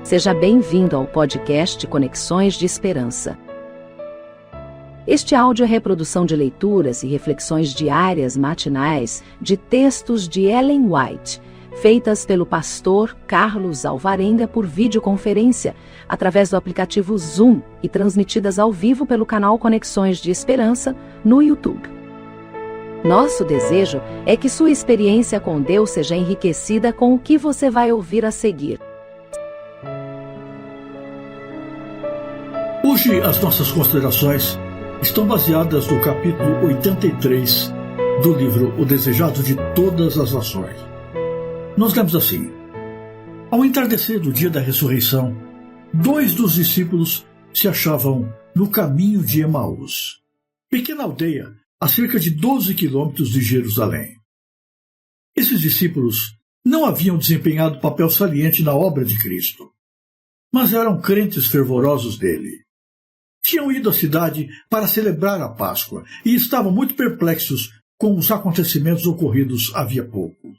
Seja bem-vindo ao podcast Conexões de Esperança. Este áudio é reprodução de leituras e reflexões diárias matinais de textos de Ellen White, feitas pelo pastor Carlos Alvarenga por videoconferência, através do aplicativo Zoom e transmitidas ao vivo pelo canal Conexões de Esperança no YouTube. Nosso desejo é que sua experiência com Deus seja enriquecida com o que você vai ouvir a seguir. Hoje as nossas considerações estão baseadas no capítulo 83 do livro O Desejado de Todas as Nações. Nós lemos assim: Ao entardecer do dia da ressurreição, 2 dos discípulos se achavam no caminho de Emaús, pequena aldeia a cerca de 12 quilômetros de Jerusalém. Esses discípulos não haviam desempenhado papel saliente na obra de Cristo, mas eram crentes fervorosos dele. Tinham ido à cidade para celebrar a Páscoa e estavam muito perplexos com os acontecimentos ocorridos havia pouco.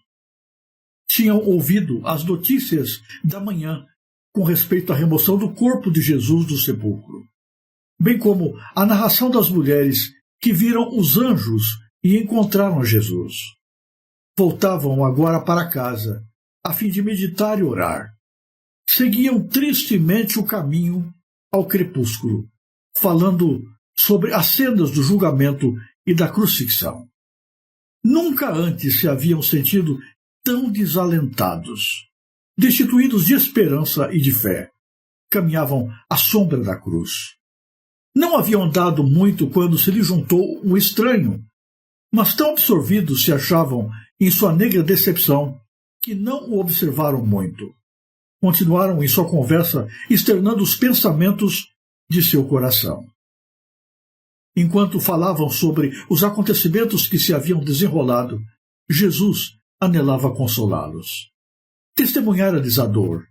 Tinham ouvido as notícias da manhã com respeito à remoção do corpo de Jesus do sepulcro, bem como a narração das mulheres que viram os anjos e encontraram Jesus. Voltavam agora para casa, a fim de meditar e orar. Seguiam tristemente o caminho ao crepúsculo, falando sobre as cenas do julgamento e da crucifixão. Nunca antes se haviam sentido tão desalentados, destituídos de esperança e de fé. Caminhavam à sombra da cruz. Não haviam andado muito quando se lhe juntou um estranho, mas tão absorvidos se achavam em sua negra decepção que não o observaram muito. Continuaram em sua conversa externando os pensamentos de seu coração. Enquanto falavam sobre os acontecimentos que se haviam desenrolado, Jesus anelava consolá-los. Testemunhara-lhes a dor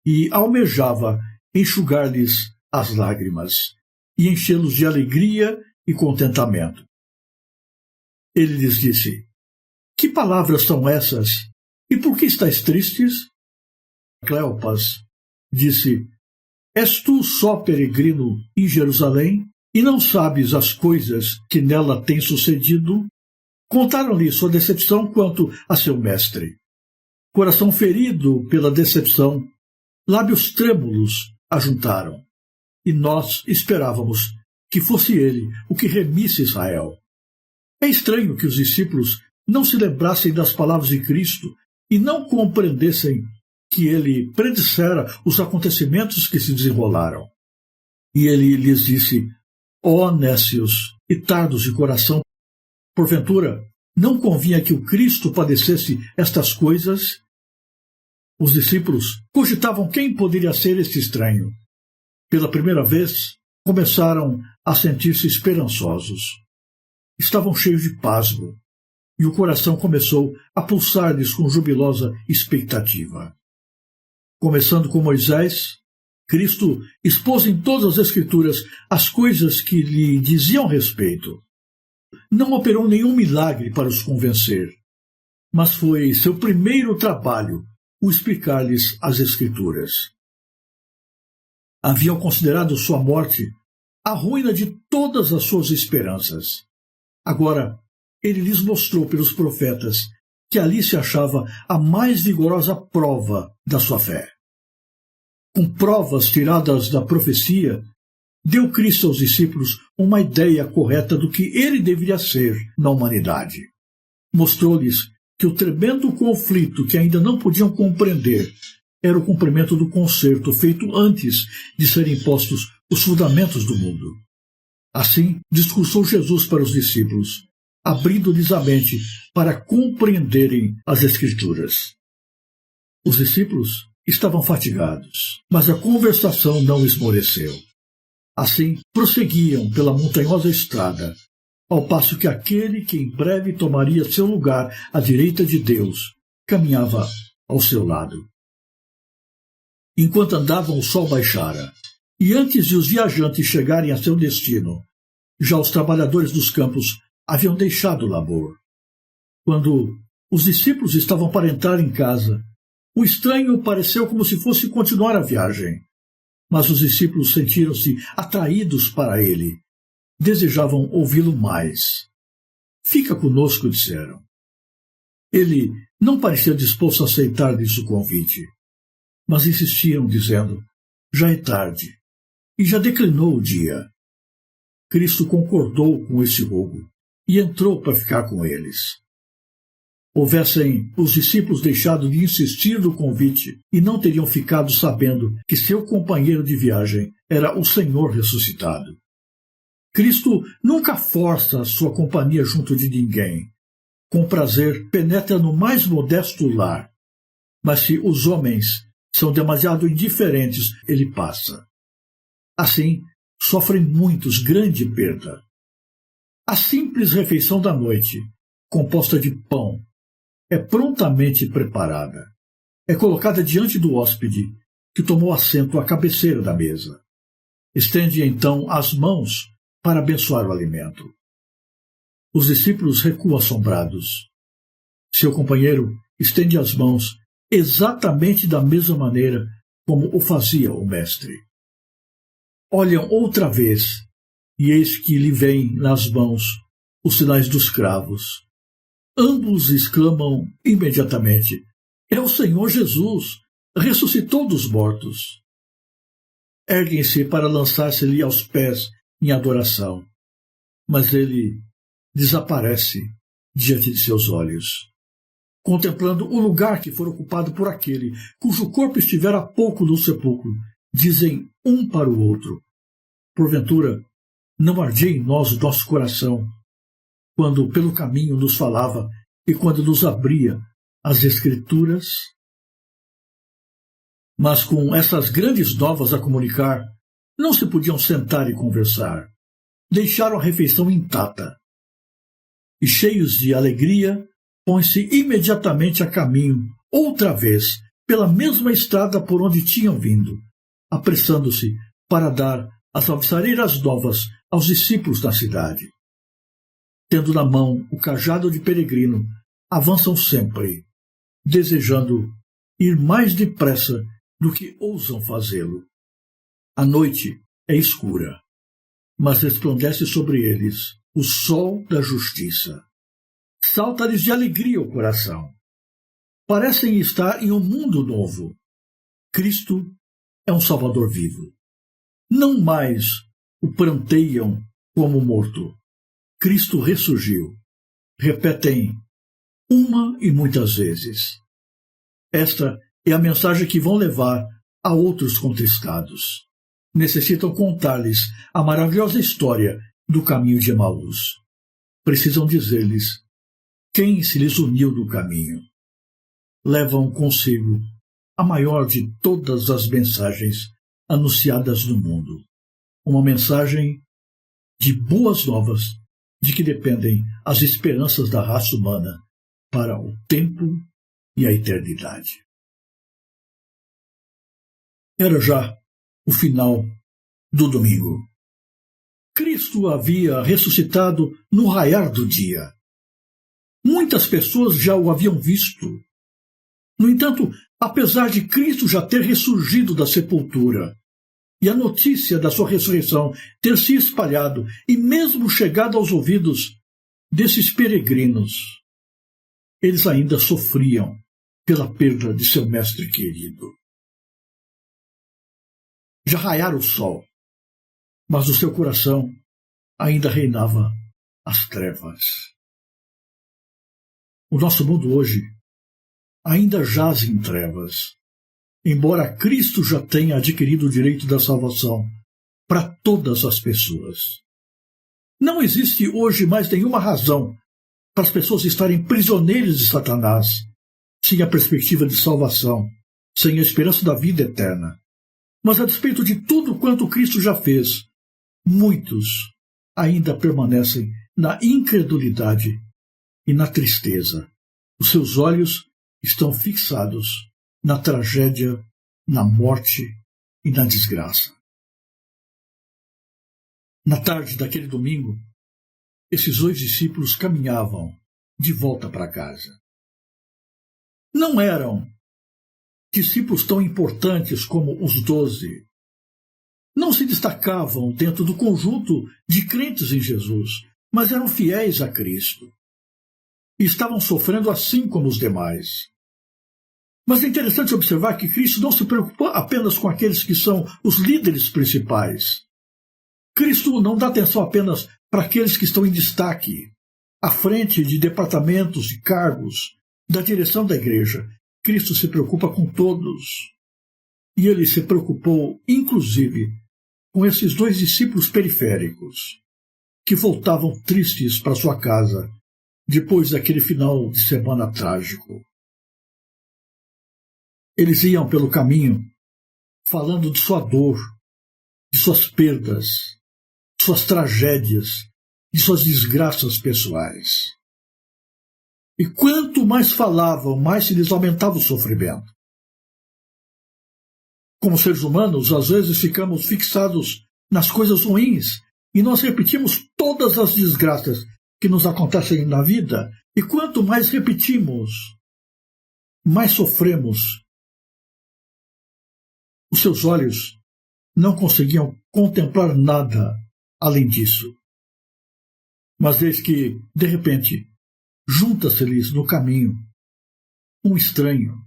e almejava enxugar-lhes as lágrimas e enchê-los de alegria e contentamento. Ele lhes disse: Que palavras são essas? E por que estáis tristes? Cleopas disse: És tu só peregrino em Jerusalém e não sabes as coisas que nela têm sucedido? Contaram-lhe sua decepção quanto a seu mestre. Coração ferido pela decepção, lábios trêmulos ajuntaram. E nós esperávamos que fosse ele o que remisse Israel. É estranho que os discípulos não se lembrassem das palavras de Cristo e não compreendessem que ele predissera os acontecimentos que se desenrolaram. E ele lhes disse: Ó nécios e tardos de coração, porventura não convinha que o Cristo padecesse estas coisas? Os discípulos cogitavam quem poderia ser este estranho. Pela primeira vez, começaram a sentir-se esperançosos. Estavam cheios de pasmo, e o coração começou a pulsar-lhes com jubilosa expectativa. Começando com Moisés, Cristo expôs em todas as Escrituras as coisas que lhe diziam respeito. Não operou nenhum milagre para os convencer, mas foi seu primeiro trabalho o explicar-lhes as Escrituras. Haviam considerado sua morte a ruína de todas as suas esperanças. Agora, ele lhes mostrou pelos profetas que ali se achava a mais vigorosa prova da sua fé. Com provas tiradas da profecia, deu Cristo aos discípulos uma ideia correta do que ele deveria ser na humanidade. Mostrou-lhes que o tremendo conflito que ainda não podiam compreender era o cumprimento do concerto feito antes de serem postos os fundamentos do mundo. Assim, discursou Jesus para os discípulos, abrindo-lhes a mente para compreenderem as Escrituras. Os discípulos estavam fatigados, mas a conversação não esmoreceu. Assim, prosseguiam pela montanhosa estrada, ao passo que aquele que em breve tomaria seu lugar à direita de Deus caminhava ao seu lado. Enquanto andavam, o sol baixara, e antes de os viajantes chegarem a seu destino, já os trabalhadores dos campos haviam deixado o labor. Quando os discípulos estavam para entrar em casa, O estranho pareceu como se fosse continuar a viagem, mas os discípulos sentiram-se atraídos para ele. Desejavam ouvi-lo mais. Fica conosco, disseram. Ele não parecia disposto a aceitar-lhes o convite, mas insistiram, dizendo: já é tarde, e já declinou o dia. Cristo concordou com esse rogo e entrou para ficar com eles. Houvessem os discípulos deixado de insistir no convite e não teriam ficado sabendo que seu companheiro de viagem era o Senhor ressuscitado. Cristo nunca força a sua companhia junto de ninguém. Com prazer, penetra no mais modesto lar. Mas se os homens são demasiado indiferentes, ele passa. Assim, sofrem muitos grande perda. A simples refeição da noite, composta de pão, é prontamente preparada. É colocada diante do hóspede, que tomou assento à cabeceira da mesa. Estende então as mãos para abençoar o alimento. Os discípulos recuam assombrados. Seu companheiro estende as mãos exatamente da mesma maneira como o fazia o mestre. Olham outra vez, e eis que lhe vêm nas mãos os sinais dos cravos. Ambos exclamam imediatamente: é o Senhor Jesus, ressuscitou dos mortos. Erguem-se para lançar-se-lhe aos pés em adoração, mas ele desaparece diante de seus olhos. Contemplando o lugar que for ocupado por aquele cujo corpo estivera há pouco no sepulcro, dizem um para o outro: porventura, não ardia em nós o nosso coração, quando pelo caminho nos falava e quando nos abria as Escrituras? Mas com essas grandes novas a comunicar, não se podiam sentar e conversar. Deixaram a refeição intacta. E cheios de alegria, põem-se imediatamente a caminho, outra vez, pela mesma estrada por onde tinham vindo, apressando-se para dar as alvissareiras novas aos discípulos da cidade. Tendo na mão o cajado de peregrino, avançam sempre, desejando ir mais depressa do que ousam fazê-lo. A noite é escura, mas resplandece sobre eles o sol da justiça. Salta-lhes de alegria o coração. Parecem estar em um mundo novo. Cristo é um Salvador vivo. Não mais o pranteiam como morto. Cristo ressurgiu. Repetem uma e muitas vezes. Esta é a mensagem que vão levar a outros contristados. Necessitam contar-lhes a maravilhosa história do caminho de Emaús. Precisam dizer-lhes quem se lhes uniu no caminho. Levam consigo a maior de todas as mensagens anunciadas no mundo. Uma mensagem de boas novas de que dependem as esperanças da raça humana para o tempo e a eternidade. Era já o final do domingo. Cristo havia ressuscitado no raiar do dia. Muitas pessoas já o haviam visto. No entanto, apesar de Cristo já ter ressurgido da sepultura e a notícia da sua ressurreição ter se espalhado e mesmo chegado aos ouvidos desses peregrinos, eles ainda sofriam pela perda de seu mestre querido. Já raiara o sol, mas no seu coração ainda reinava as trevas. O nosso mundo hoje ainda jaz em trevas, embora Cristo já tenha adquirido o direito da salvação para todas as pessoas. Não existe hoje mais nenhuma razão para as pessoas estarem prisioneiras de Satanás, sem a perspectiva de salvação, sem a esperança da vida eterna. Mas a despeito de tudo quanto Cristo já fez, muitos ainda permanecem na incredulidade e na tristeza. Os seus olhos estão fixados na tragédia, na morte e na desgraça. Na tarde daquele domingo, esses 2 discípulos caminhavam de volta para casa. Não eram discípulos tão importantes como os 12 não se destacavam dentro do conjunto de crentes em Jesus, mas eram fiéis a Cristo. E estavam sofrendo assim como os demais. Mas é interessante observar que Cristo não se preocupa apenas com aqueles que são os líderes principais. Cristo não dá atenção apenas para aqueles que estão em destaque, à frente de departamentos e cargos da direção da igreja. Cristo se preocupa com todos. E ele se preocupou, inclusive, com esses 2 discípulos periféricos, que voltavam tristes para sua casa depois daquele final de semana trágico. Eles iam pelo caminho falando de sua dor, de suas perdas, de suas tragédias, de suas desgraças pessoais. E quanto mais falavam, mais se lhes aumentava o sofrimento. Como seres humanos, às vezes ficamos fixados nas coisas ruins e nós repetimos todas as desgraças que nos acontecem na vida. E quanto mais repetimos, mais sofremos. Os seus olhos não conseguiam contemplar nada além disso. Mas eis que, de repente, junta-se-lhes no caminho um estranho.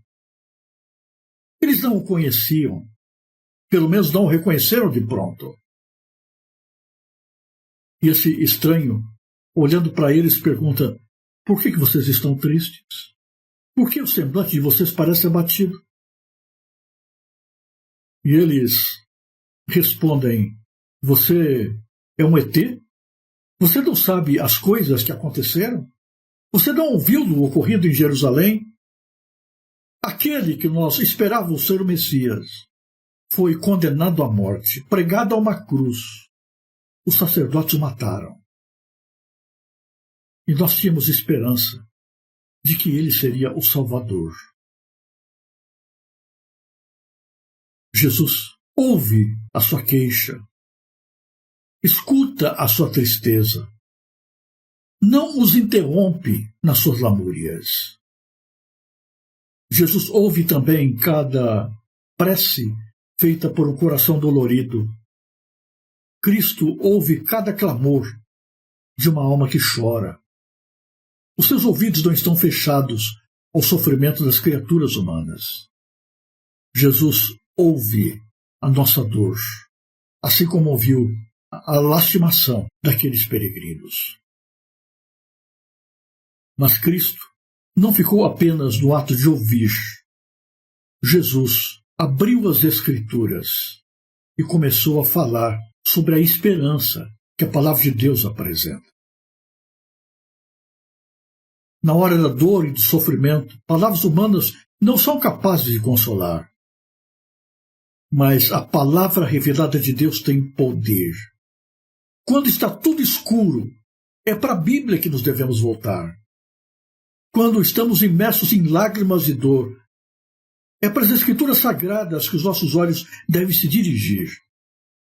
Eles não o conheciam, pelo menos não o reconheceram de pronto. E esse estranho, olhando para eles, pergunta: por que vocês estão tristes? Por que o semblante de vocês parece abatido? E eles respondem: você é um ET? Você não sabe as coisas que aconteceram? Você não ouviu do ocorrido em Jerusalém? Aquele que nós esperávamos ser o Messias foi condenado à morte, pregado a uma cruz. Os sacerdotes o mataram. E nós tínhamos esperança de que ele seria o Salvador. Jesus ouve a sua queixa, escuta a sua tristeza, não os interrompe nas suas lamúrias. Jesus ouve também cada prece feita por um coração dolorido. Cristo ouve cada clamor de uma alma que chora. Os seus ouvidos não estão fechados ao sofrimento das criaturas humanas. Jesus ouve a nossa dor, assim como ouviu a lastimação daqueles peregrinos. Mas Cristo não ficou apenas no ato de ouvir. Jesus abriu as Escrituras e começou a falar sobre a esperança que a palavra de Deus apresenta. Na hora da dor e do sofrimento, palavras humanas não são capazes de consolar. Mas a palavra revelada de Deus tem poder. Quando está tudo escuro, é para a Bíblia que nos devemos voltar. Quando estamos imersos em lágrimas e dor, é para as Escrituras Sagradas que os nossos olhos devem se dirigir.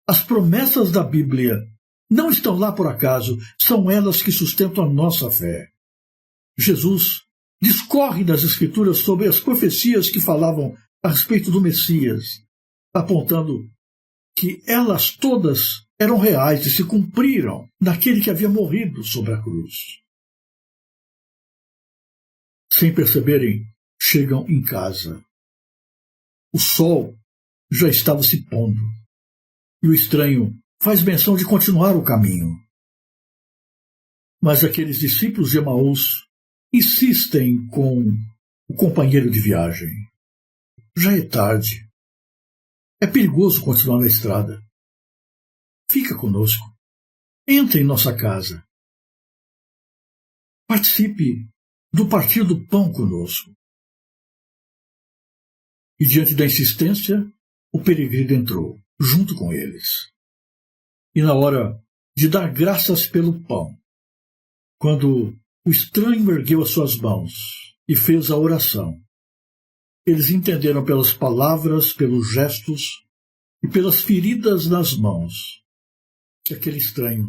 As promessas da Bíblia não estão lá por acaso, são elas que sustentam a nossa fé. Jesus discorre das Escrituras sobre as profecias que falavam a respeito do Messias, apontando que elas todas eram reais e se cumpriram naquele que havia morrido sobre a cruz. Sem perceberem, chegam em casa. O sol já estava se pondo, e o estranho faz menção de continuar o caminho. Mas aqueles discípulos de Emaús insistem com o companheiro de viagem. Já é tarde. É perigoso continuar na estrada. Fica conosco. Entre em nossa casa. Participe do partir do pão conosco. E diante da insistência, o peregrino entrou, junto com eles. E na hora de dar graças pelo pão, quando o estranho ergueu as suas mãos e fez a oração, eles entenderam pelas palavras, pelos gestos e pelas feridas nas mãos que aquele estranho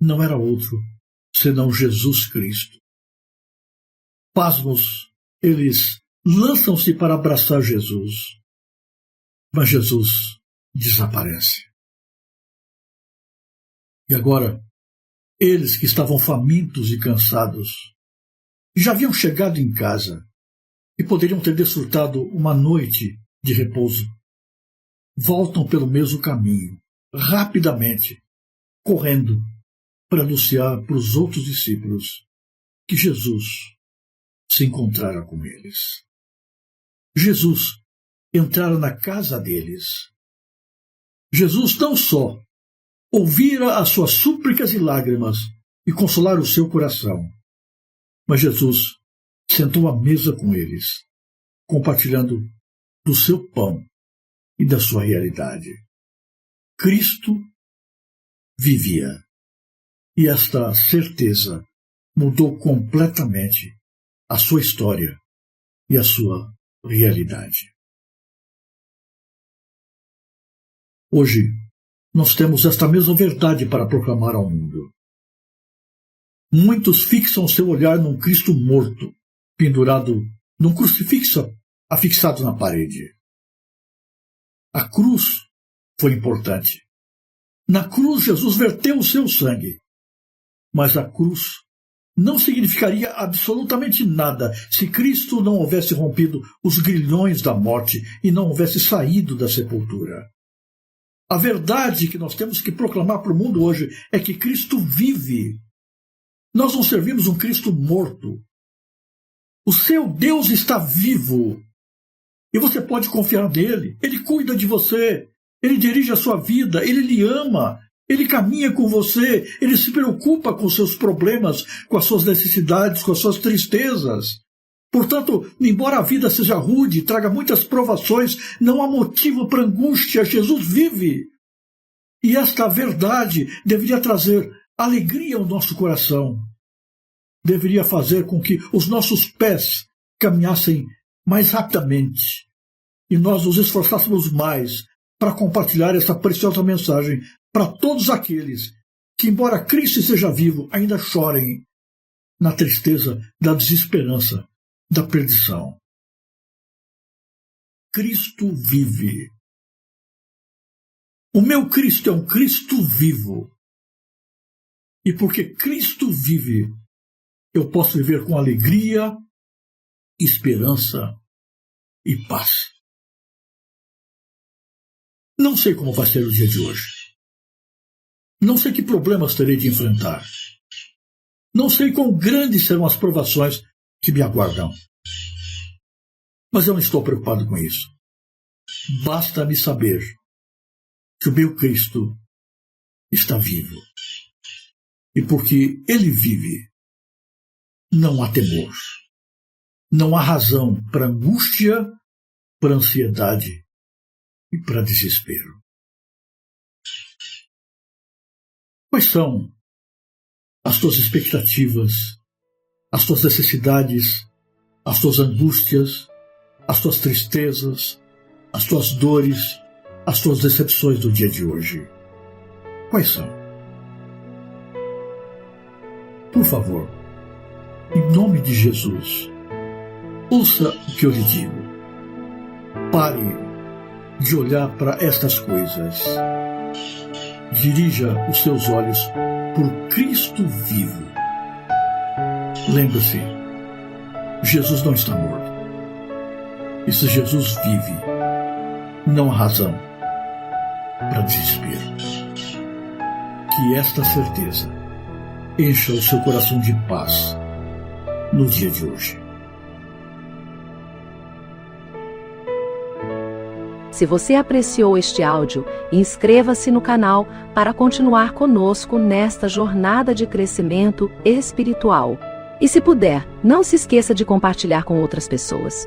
não era outro senão Jesus Cristo. Pasmos, eles lançam-se para abraçar Jesus, mas Jesus desaparece. E agora, eles que estavam famintos e cansados, já haviam chegado em casa e poderiam ter desfrutado uma noite de repouso, voltam pelo mesmo caminho, rapidamente, correndo, para anunciar para os outros discípulos que Jesus se encontrara com eles. Jesus entrara na casa deles. Jesus não só ouvira as suas súplicas e lágrimas e consolara o seu coração, mas Jesus sentou à mesa com eles, compartilhando do seu pão e da sua realidade. Cristo vivia, e esta certeza mudou completamente a sua história e a sua realidade. Hoje, nós temos esta mesma verdade para proclamar ao mundo. Muitos fixam seu olhar num Cristo morto, pendurado num crucifixo afixado na parede. A cruz foi importante. Na cruz, Jesus verteu o seu sangue. Mas a cruz não significaria absolutamente nada se Cristo não houvesse rompido os grilhões da morte e não houvesse saído da sepultura. A verdade que nós temos que proclamar para o mundo hoje é que Cristo vive. Nós não servimos um Cristo morto. O seu Deus está vivo. E você pode confiar nele. Ele cuida de você. Ele dirige a sua vida. Ele lhe ama. Ele caminha com você, ele se preocupa com os seus problemas, com as suas necessidades, com as suas tristezas. Portanto, embora a vida seja rude, traga muitas provações, não há motivo para angústia, Jesus vive. E esta verdade deveria trazer alegria ao nosso coração. Deveria fazer com que os nossos pés caminhassem mais rapidamente e nós nos esforçássemos mais para compartilhar essa preciosa mensagem para todos aqueles que, embora Cristo seja vivo, ainda chorem na tristeza da desesperança, da perdição. Cristo vive. O meu Cristo é um Cristo vivo. E porque Cristo vive, eu posso viver com alegria, esperança e paz. Não sei como vai ser o dia de hoje. Não sei que problemas terei de enfrentar. Não sei quão grandes serão as provações que me aguardam. Mas eu não estou preocupado com isso. Basta-me saber que o meu Cristo está vivo. E porque Ele vive, não há temor. Não há razão para angústia, para ansiedade e para desespero. Quais são as tuas expectativas, as tuas necessidades, as tuas angústias, as tuas tristezas, as tuas dores, as tuas decepções do dia de hoje? Quais são? Por favor, em nome de Jesus, ouça o que eu lhe digo. Pare de olhar para estas coisas. Dirija os seus olhos por Cristo vivo. Lembre-se, Jesus não está morto. E se Jesus vive, não há razão para desespero. Que esta certeza encha o seu coração de paz no dia de hoje. Se você apreciou este áudio, inscreva-se no canal para continuar conosco nesta jornada de crescimento espiritual. E se puder, não se esqueça de compartilhar com outras pessoas.